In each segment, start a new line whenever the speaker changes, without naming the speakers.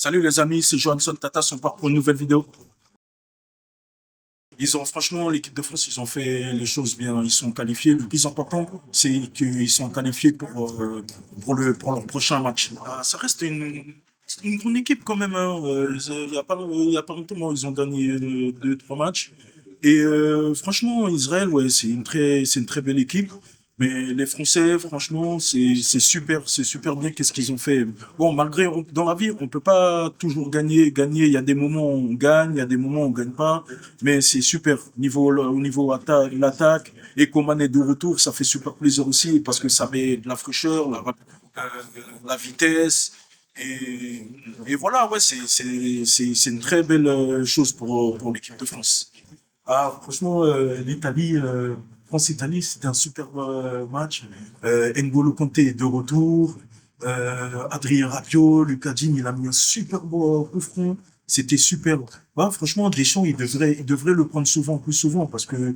Salut les amis, c'est Johansson Tata, on part pour une nouvelle vidéo. Franchement, l'équipe de France, ils ont fait les choses bien. Ils sont qualifiés. Le plus important, c'est qu'ils sont qualifiés pour leur prochain match. Ça reste une grande équipe quand même, hein. Il y a pas longtemps, ils ont gagné deux, trois matchs. Franchement, Israël, ouais, c'est une très belle équipe. Mais les Français, franchement, c'est super bien qu'est-ce qu'ils ont fait. Bon, dans la vie, on peut pas toujours gagner. Il y a des moments où on gagne, il y a des moments où on gagne pas. Mais c'est super. Au niveau l'attaque, et Coman est de retour, ça fait super plaisir aussi parce que ça met de la fraîcheur, euh, la vitesse. Et, et voilà, ouais, c'est une très belle chose pour l'équipe de France. Ah, franchement, l'Italie, France-Italie, c'était un superbe match. N'Golo Kanté est de retour. Adrien Rabiot, Lucas Digne, il a mis un super beau coup franc. C'était super. Ouais, franchement, Deschamps, il devrait le prendre souvent, plus souvent, parce que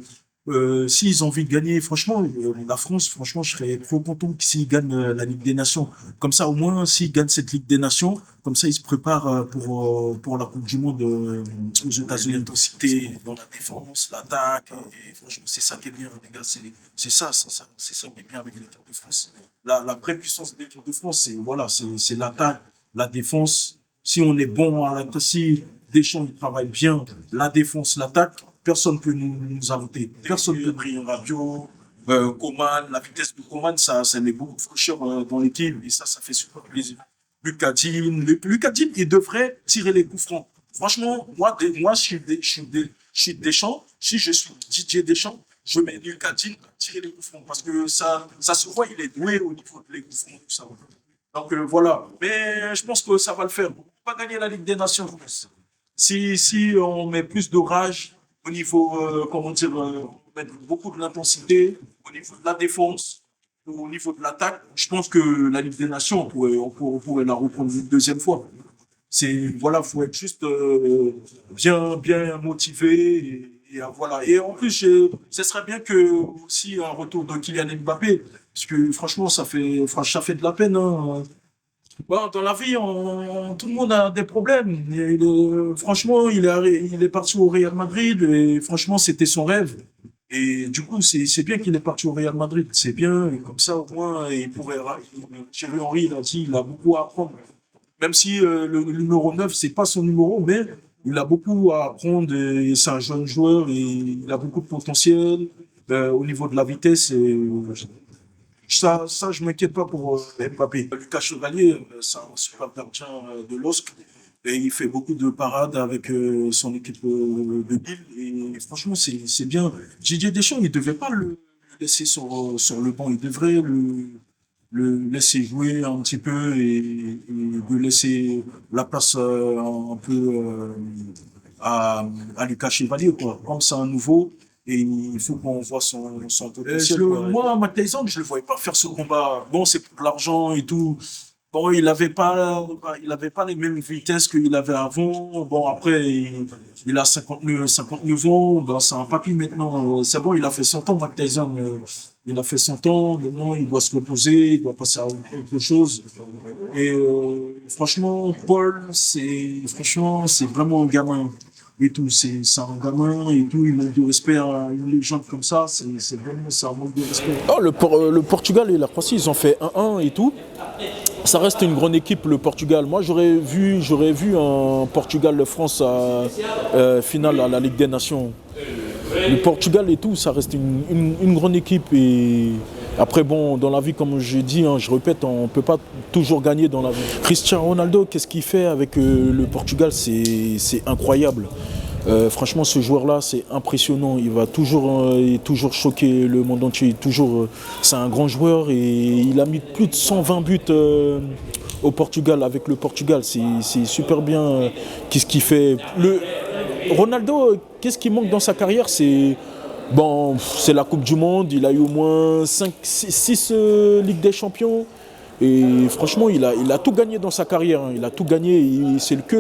s'ils ont envie de gagner, franchement, la France, franchement, je serais trop content s'ils gagnent la Ligue des Nations. Comme ça, au moins, s'ils gagnent cette Ligue des Nations, comme ça, ils se préparent pour la Coupe du Monde aux États-Unis. L'intensité dans la défense, l'attaque, et franchement, c'est ça qui est bien, les gars. C'est ça qui est bien avec l'équipe de France. La vraie puissance de l'équipe de France, c'est voilà, c'est l'attaque, la défense. Si on est bon à l'attaque, si Deschamps il travaille bien, la défense, l'attaque, personne peut nous arrêter. Personne peut briller Rabiot, Coman, la vitesse de Coman, ça met beaucoup de fraîcheur dans l'équipe et ça fait super plaisir. Lucas Digne, il devrait tirer les coups francs. Franchement, moi, je suis Deschamps. Si je suis Didier Deschamps, je mets Lucas Digne à tirer les coups francs parce que ça se voit, il est doué au niveau des coups francs, tout ça. Donc voilà. Mais je pense que ça va le faire. On va pas gagner la Ligue des Nations, je pense. Si on met plus d'orage au niveau, comment dire, mettre beaucoup de l'intensité au niveau de la défense, au niveau de l'attaque, je pense que la Ligue des Nations, on pourrait la reprendre une deuxième fois. Voilà, faut être juste bien motivé voilà. Et en plus, ce serait bien que aussi un retour de Kylian Mbappé, parce que franchement, ça fait de la peine, hein. Bon, dans la vie, tout le monde a des problèmes. Franchement, il est parti au Real Madrid et franchement, c'était son rêve. Et du coup, c'est bien qu'il est parti au Real Madrid. C'est bien, et comme ça, au moins, Thierry Henry, il a dit, il a beaucoup à apprendre. Même si le numéro 9 c'est pas son numéro, mais il a beaucoup à apprendre et c'est un jeune joueur et il a beaucoup de potentiel au niveau de la vitesse. Je m'inquiète pas pour Mbappé. Lucas Chevalier, c'est un super gardien de LOSC et il fait beaucoup de parades avec son équipe de Lille. Et franchement, c'est bien. Didier Deschamps, il devait pas le laisser sur le banc. Il devrait le laisser jouer un petit peu et de laisser la place un peu à Lucas Chevalier, quoi. Comme c'est un nouveau, et il faut qu'on voit son potentiel, quoi. Moi, Mike Tyson, je le voyais pas faire ce combat. Bon, c'est pour l'argent et tout. Bon, il avait pas les mêmes vitesses qu'il avait avant. Bon, après, il a 59 ans. Ben, c'est un papy maintenant. C'est bon, il a fait 100 ans, Mike Tyson. Il a fait 100 ans. Maintenant, il doit se reposer. Il doit passer à autre chose. Franchement, franchement, c'est vraiment un gamin. Et tout, c'est un gamin et tout. Il manque de respect à une légende comme ça. C'est un manque de respect.
Oh, le Portugal et la Croatie, ils ont fait 1-1 et tout. Ça reste une grande équipe, le Portugal. Moi, j'aurais vu un Portugal-France à finale à la Ligue des Nations. Le Portugal et tout, ça reste une grande équipe. Et après, bon, dans la vie, comme je dis, hein, je répète, on ne peut pas toujours gagner dans la vie. Cristiano Ronaldo, qu'est-ce qu'il fait avec le Portugal? C'est incroyable. Franchement, ce joueur-là, c'est impressionnant. Il va toujours choquer le monde entier. C'est un grand joueur et il a mis plus de 120 buts au Portugal, avec le Portugal. C'est super bien qu'est-ce qu'il fait. Ronaldo, qu'est-ce qui manque dans sa carrière? C'est la Coupe du Monde. Il a eu au moins 6 Ligues des Champions. Et franchement, il a tout gagné dans sa carrière, hein. Il a tout gagné. C'est que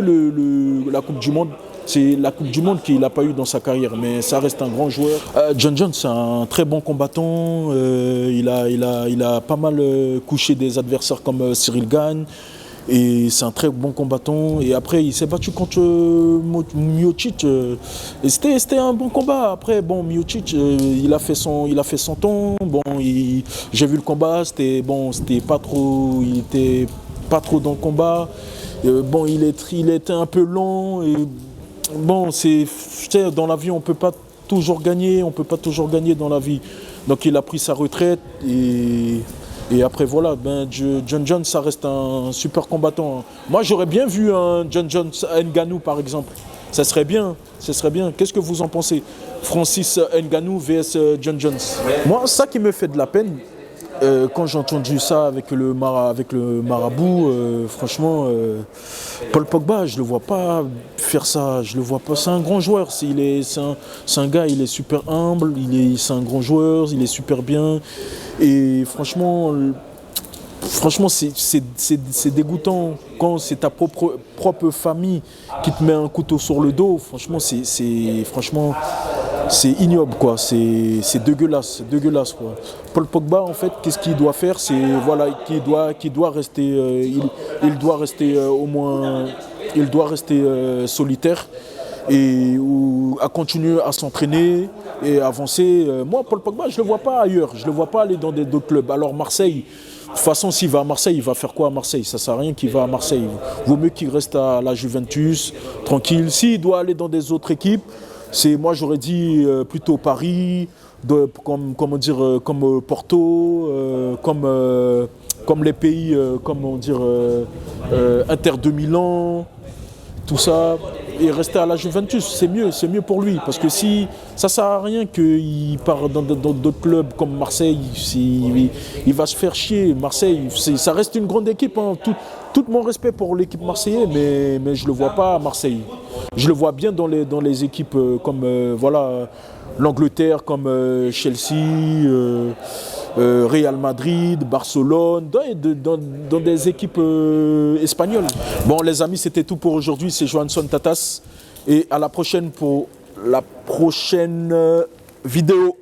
la Coupe du Monde. C'est la Coupe du Monde qu'il n'a pas eu dans sa carrière, mais ça reste un grand joueur. John Jones, c'est un très bon combattant. Il a pas mal couché des adversaires comme Cyril Gane. Et c'est un très bon combattant. Et après, il s'est battu contre Miocic. Et c'était un bon combat. Après, bon, Miocic, il a fait son temps. Bon, j'ai vu le combat. C'était pas trop. Il était pas trop dans le combat. Bon, il était un peu lent. Et bon, tu sais, dans la vie, on peut pas toujours gagner. On peut pas toujours gagner dans la vie. Donc, il a pris sa retraite et après voilà, John Jones, ça reste un super combattant. Moi, j'aurais bien vu un John Jones Ngannou par exemple. Ça serait bien. Qu'est-ce que vous en pensez? Francis Ngannou vs John Jones. Moi, ça qui me fait de la peine, quand j'ai entendu ça avec le marabout, franchement, Paul Pogba, je le vois pas faire ça. Je le vois pas. C'est un grand joueur. C'est un gars, il est super humble. C'est un grand joueur. Il est super bien. Et franchement, c'est dégoûtant quand c'est ta propre famille qui te met un couteau sur le dos. Franchement, c'est ignoble, quoi. C'est dégueulasse, quoi. Paul Pogba, en fait, qu'est-ce qu'il doit faire? C'est voilà, qu'il doit rester, il doit rester au moins, il doit rester solitaire et à continuer à s'entraîner et avancer. Moi, Paul Pogba, je le vois pas ailleurs. Je le vois pas aller dans d'autres clubs. Alors Marseille. De toute façon, s'il va à Marseille, il va faire quoi à Marseille? Ça ne sert à rien qu'il va à Marseille. Vaut mieux qu'il reste à la Juventus, tranquille. S'il doit aller dans des autres équipes, moi j'aurais dit plutôt Paris, comme Porto, comme les pays, Inter de Milan, tout ça. Et rester à la Juventus, c'est mieux pour lui. Parce que si ça ne sert à rien qu'il parte dans d'autres clubs comme Marseille, il va se faire chier. Marseille, ça reste une grande équipe. Hein. Tout mon respect pour l'équipe marseillaise, mais je ne le vois pas à Marseille. Je le vois bien dans les équipes comme l'Angleterre, comme Chelsea, Real Madrid, Barcelone, dans des équipes espagnoles. Bon les amis, c'était tout pour aujourd'hui, c'est Johansson Tatas et à la prochaine pour la prochaine vidéo.